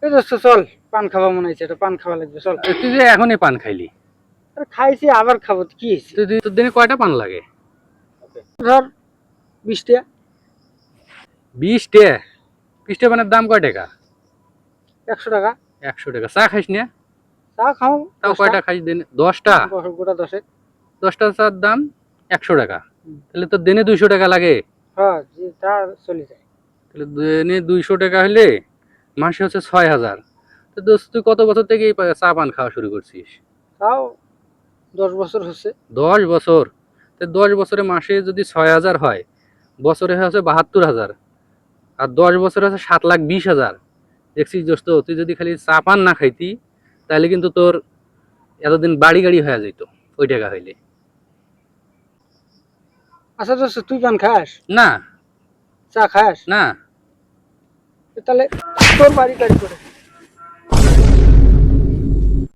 এই দোস্ত চল, পান খাওয়া মনে হচ্ছে, এটা পান খাওয়া লাগবে, চল। তুই যে এখনই পান খাইলি, আরে খাইছি আবার খাবো, কি হয়েছে? তোর দিনে কয়টা পান লাগে? ধর 20 টাকা। 20 টাকা? 20 টাকা পানের দাম কয় টাকা? 100 টাকা। 100 টাকা? চা খাইস না? চা খাও তাও 10টা, কয়টা খাইস দিনে? 10টা? গোটা 10। 10টা চার দাম 100 টাকা, তাহলে তোর দিনে 200 টাকা লাগে। হ্যাঁ, যে তা চলে যায়। তাহলে দিনে 200 টাকা হলে মাসে হচ্ছে 6,000। তো দোস্ত তুই কত বছর থেকে এই চা পান খাওয়া শুরু করছিস? তাও 10 বছর হচ্ছে। 10 বছর? তো 10 বছরে মাসে যদি 6,000 হয়, বছরে হচ্ছে 72,000, আর 10 বছরে হচ্ছে 7,20,000। দেখছিস দোস্ত, তুই যদি খালি চা পান না খাইতি তাহলে কিন্তু তোর এতদিন বাড়ি গাড়ি হয়ে যেত ওই টাকা হইলে। আচ্ছা দোস্ত, তুই পান খাস? না। চা খাস? না। তাহলে তোর বাড়ি গাড়ি করে